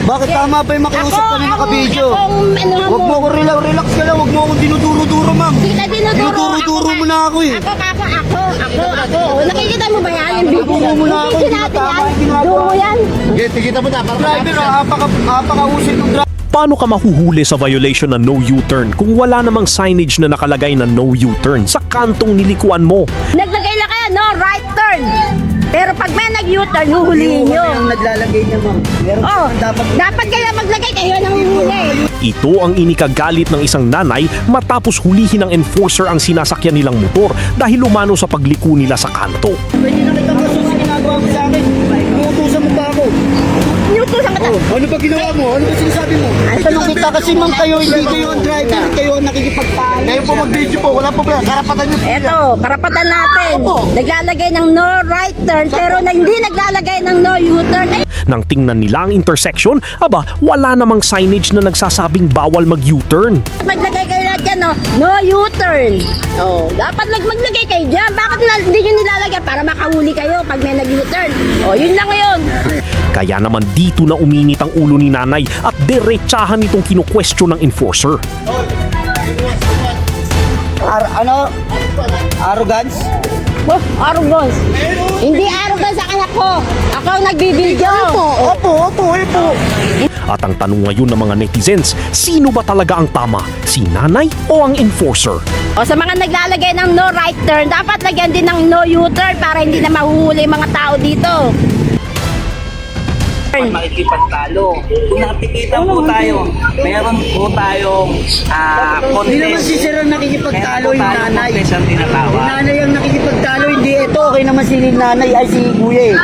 Bakit tama ba yung makiusap kami naka-video? Ano Huwag mo ako relax ka lang, huwag mo akong dinuduro-duro, ma'am. Hindi ka dinuduro. Dinuduro mo na ako eh. Ako. Nakikita mo ba yan? Yung video Dinuduro mo na ako. Video natin Tama yan. yung ginagawa. Duro yan. Kita mo na, driver, apaka-usip ng driver. Paano ka mahuhuli sa violation ng no U-turn kung wala namang signage na nakalagay na no U-turn sa kantong nilikuan mo? Naglagay lang kayo, no right turn. Pero pag may nag-U-turn, huhulihin nyo. Yung naglalagay niya, ma'am. Meron Oh, dapat dapat kayo maglagay, kayo nang huli. Ito ang inikagalit ng isang nanay matapos hulihin ng enforcer ang sinasakyan nilang motor dahil umano sa pagliko nila sa kanto. pwede na kitang kaso sa ginagawa mo sa akin. Inuutusan mo pa ako. Inutusan ka. Ano ba ginawa mo? Ano ba sinasabi mo? Ay, tanong kita kasi ma'am kayo, hindi kayo ang driver, kayo ang nakikipagpaano. Kayo po mag-video po, wala po ba? Karapatan niyo. Eto, karapatan natin. Naglalagay ng no right turn, pero hindi naglalagay ng no U-turn. Ay, Nang tingnan nila ang intersection, aba, wala namang signage na nagsasabing bawal mag-U-turn. maglagay kayo na dyan, no U-turn. Oh, dapat maglagay kayo dyan. Bakit hindi nyo nilalagay para makahuli kayo pag may nag-U-turn? Oh, yun lang yun. Kaya naman dito na uminit ang ulo ni nanay at diretsahan itong kinu-question ng enforcer. Arrogance? Oh, arrogance. Hindi arrogance sa anak ko. Ako ang nagbibideo. Opo. At ang tanong ngayon ng mga netizens, sino ba talaga ang tama? Si nanay o ang enforcer? O sa mga naglalagay ng no right turn, dapat lagyan din ng no U-turn para hindi na mahuhuli yung mga tao dito. Makikipagtalo. Kung nakikita po tayo, meron po tayong Hindi naman si Sir ang nakikipagtalo yung nanay. contest ang Yung tinatawag. nanay ang nakikipagtalo, hindi ito. Okay naman si nanay, ay si kuya eh.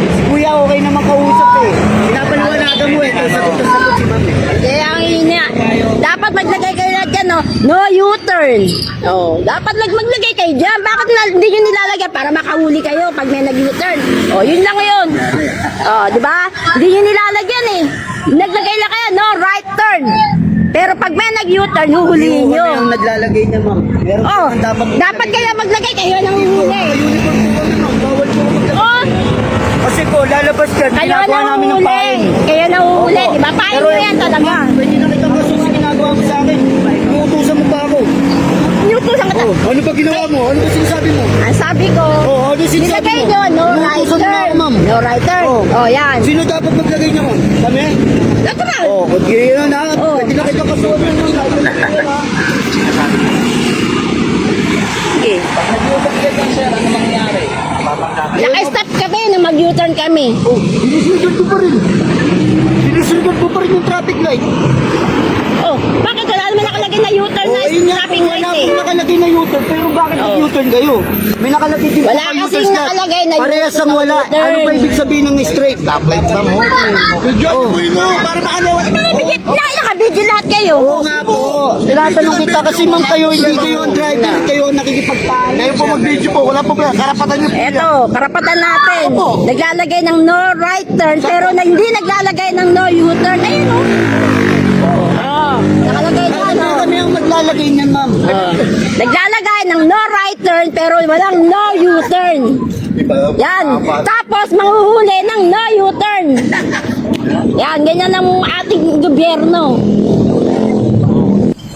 Si kuya okay naman kausap eh. Pinapaliwanagan mo eh. Sagot na sagot si ma'am eh. Kaya ang ina, dapat maglagay kayo na dyan, no U-turn. Oh, dapat maglagay kayo dyan. Bakit hindi nyo nilalagay para makahuli kayo pag may nag-U-turn? Oh, yun lang yun. Oh, di ba? Hindi nyo nilalagyan eh. Naglagay lang kayo, no right turn. Pero pag may nag-U-turn, huhulihin nyo. Yung naglalagay niya ma'am. Meron Oh, dapat. dapat kayo maglagay, kayo nang huli. Uniform po kami ma'am. Bawal po kami. Oh, Kasi po, lalabas ka. kayo Ginagawa nang namin ng huli. pain. Kayo nang huli, Opo. di ba? Pain Pero, nyo yan talaga. Pwede na kitang kaso sa ginagawa mo sa akin. Inuutusan mo pa ako. Inutusan ka. Ano ba ginawa mo? Ano ba sinasabi mo? Ang sabi ko, Ano sinasabi nilagay mo? nyo, no Inuutusan right mo na turn. ako, ma'am. No right turn. Oh. Oh, yan. Sino dapat maglagay niya ma'am? Kami? Ito ba? Kung gano'n na. Oh. Pwede na kitang kasuhan ng mga Sige. Naka-stop kami nung mag-U-turn kami. Dinisunod ko pa rin. Dinisunod ko pa rin yung traffic light. Oh, bakit wala naman nakalagay na U-turn na Ayun nga traffic po, light wala eh? pong nakalagay na U-turn. Pero bakit nag-U-turn kayo? May nakalagay din Wala po kasing U-turn slot. nakalagay na Parehas U-turn ang na wala. U-turn. Ano ba ibig sabihin ng straight? Stoplight ba mo? Oh. Para makalawat. Nakabidyo lahat kayo. Oo nga po. Tinatanong kita kasi ma'am kayo, hindi kayo ang driver, kayo ang nakikipagpaano. Kayo po mag-video po, wala po ba? Karapatan niyo po. Eto, karapatan natin. Naglalagay ng no right turn, pero hindi naglalagay ng no U-turn. Ayun o. Oh, nakalagay na Ano kami ang maglalagay niyan ma'am? Naglalagay ng no right turn, pero walang no U-turn. Yan. Tapos, manghuhuli ng no U-turn. Yan, ganyan ang ating gobyerno.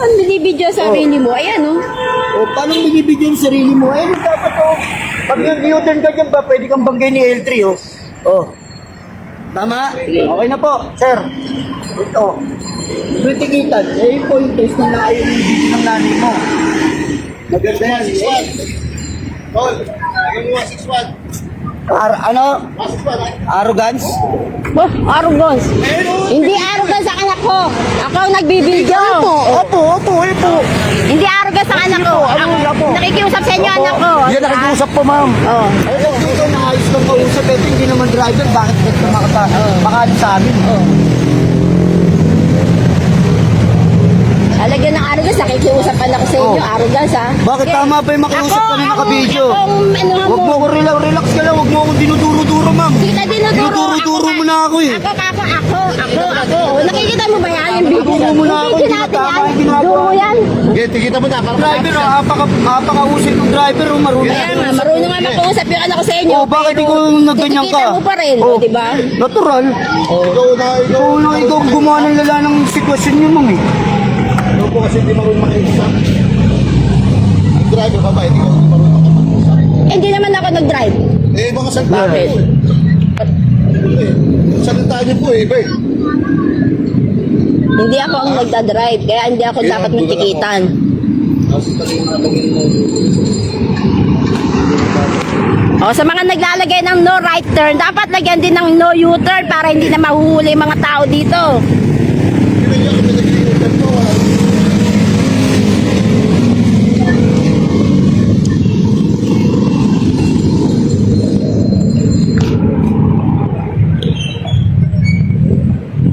Ang binibidyo sa sarili mo, ayan o. O paano binibigyan yung sarili mo? Ayun, dapat o. Pag nag-U-turn ka dyan ba, pwede kang banggay ni L3 o. Oh. Tama? Okay na po, sir. Ito. Kritikitan. Eh, yung po yung test na naayon yung video ng nanay mo. Maganda yan. Tol, lagyan mo 6-1. Arrogance? Oh, arrogance. Hindi arrogance sa anak ko. Ako ang nagbibideo. Opo. Hindi arrogance sa anak ko. Ako, nakikiusap sa inyo anak ko. Yan, nakikiusap po, ma'am. Oh. Ayun, dito naayos lang kausap. Ito hindi naman driver. Bakit makakali sa amin? Lalagyan ng arrogance, nakikiusapan ako sa inyo. Arrogance ha. Bakit tama ba yung makiusap kami naka-video? Huwag mo ako relax ka lang. Huwag mo akong dinuduro-duro, ma'am. Hindi ka dinuduro. Dinuduro-duro mo na ako eh. Ako. nakikita mo ba yan? Yung video Tutulong mo na ako, Video hindi natin tama yan. yung ginagawa. Video mo yan. Okay, tikita mo na. Para Driver, napaka-usay ng driver, marunong. Kaya nga, marunong nga makausap yung anak ko sa inyo. Oh, bakit pero ikaw nagganyan ka? Nakikita mo pa rin, Oh. di ba? Natural. Ikaw ang gumawa ng lala ng sitwasyon niyo, ma'am eh. Ikaw po kasi hindi marunong makiusap. Yung driver ba ba, hindi marunong makipag-usap. Hindi naman ako nag-drive. Eh, mga salita Bakit? po eh. Salita niyo po eh, iba eh. Hindi ako ang nagda-drive, kaya hindi ako Kaya dapat tulad magtikitan. Kasi talagang nalagay mo. O, sa mga naglalagay ng no right turn, dapat lagyan din ng no U-turn para hindi na mahuhuli yung mga tao dito. Hindi niya kami nag-iingat po. Wala.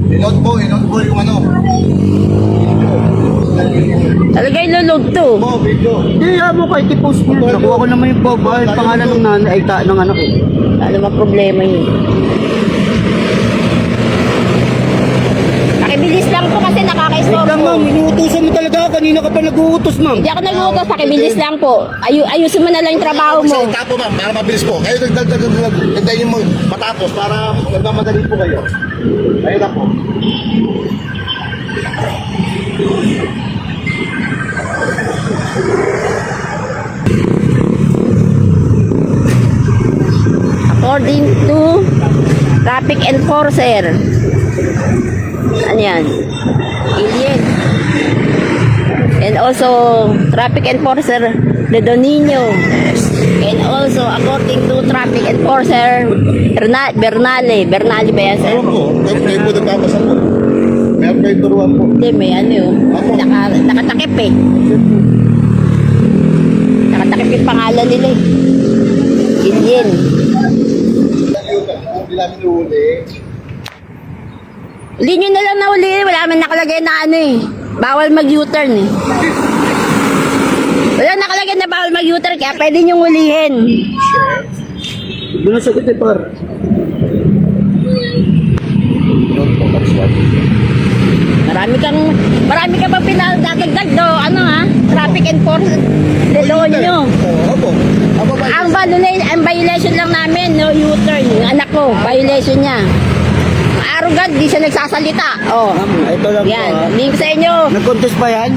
Inod po yung ano. Talaga ilulog to. Po, video. Hindi, mo kahit i-post niyo. Nakuha ko naman yung pangalan ng nanay, ng anak ko. Ano mga problema yun? Pakibilis lang po kasi Wait nakaka-stop lang, po. ma'am. Inuutosan mo talaga. Kanina ka pa nag-uutos, ma'am. Hindi ako nag-uutos, pakibilis lang po. Ayusin mo na lang yung trabaho mo. Sa tapo ma'am, para mabilis po. Kayo nagdagdag yung matapos para nagmamadali po kayo. Ayun na po. According to traffic enforcer. Ano yan? Alien. And also, traffic enforcer, the Donino. And also, according to traffic enforcer, Bernale. Bernale ba yan, sir? Ayun po. Kayo po nagpapasa po. Meron kayo turuan po. Hindi, may ano yun. Nakatakip eh. Nakatakip yung pangalan nila eh. Alien. Hindi namin nahuli. Hindi nyo na lang nahuli. Wala man nakalagay na ano eh. Bawal mag-U-turn eh. Wala nakalagay na bawal mag-U-turn kaya pwede nyo hulihin. Doon na sagot eh, par. Marami ka pa pinadadagdag do. Ano ha? Traffic enforcement. Lelo nyo. Oo, opo. Opo ba? Ang violation lang namin, no U-turn. Yung anak ko, violation niya. Arrogant, di siya nagsasalita. Oh. Ma'am, ito lang Yan, po. link sa inyo. Nag-contest ba yan?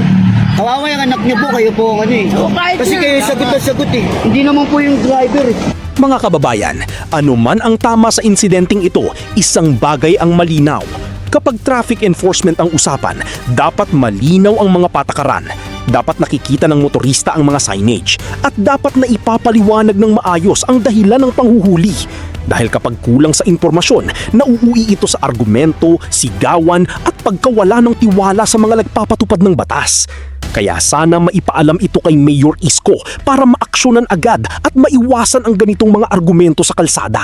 Kawawa yung anak niyo po, kayo po ang ano eh. Oo, kahit Kasi na. kayo sagot na sagot eh. Hindi naman po yung driver eh. Mga kababayan, anuman ang tama sa insidenteng ito, isang bagay ang malinaw. Kapag traffic enforcement ang usapan, dapat malinaw ang mga patakaran. Dapat nakikita ng motorista ang mga signage at dapat na ipapaliwanag ng maayos ang dahilan ng panghuhuli. Dahil kapag kulang sa impormasyon, nauuwi ito sa argumento, sigawan at pagkawala ng tiwala sa mga nagpapatupad ng batas. Kaya sana maipaalam ito kay Mayor Isko para maaksyonan agad at maiwasan ang ganitong mga argumento sa kalsada.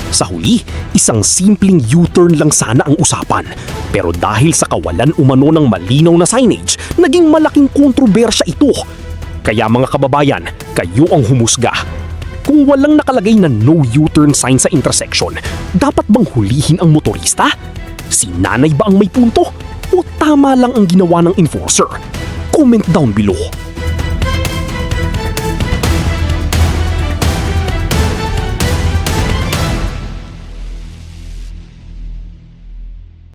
Sa huli, isang simpleng U-turn lang sana ang usapan. Pero dahil sa kawalan umano ng malinaw na signage, naging malaking kontrobersya ito. Kaya mga kababayan, kayo ang humusga. Kung walang nakalagay na no U-turn sign sa intersection, dapat bang hulihin ang motorista? Si nanay ba ang may punto? O tama lang ang ginawa ng enforcer? Comment down below.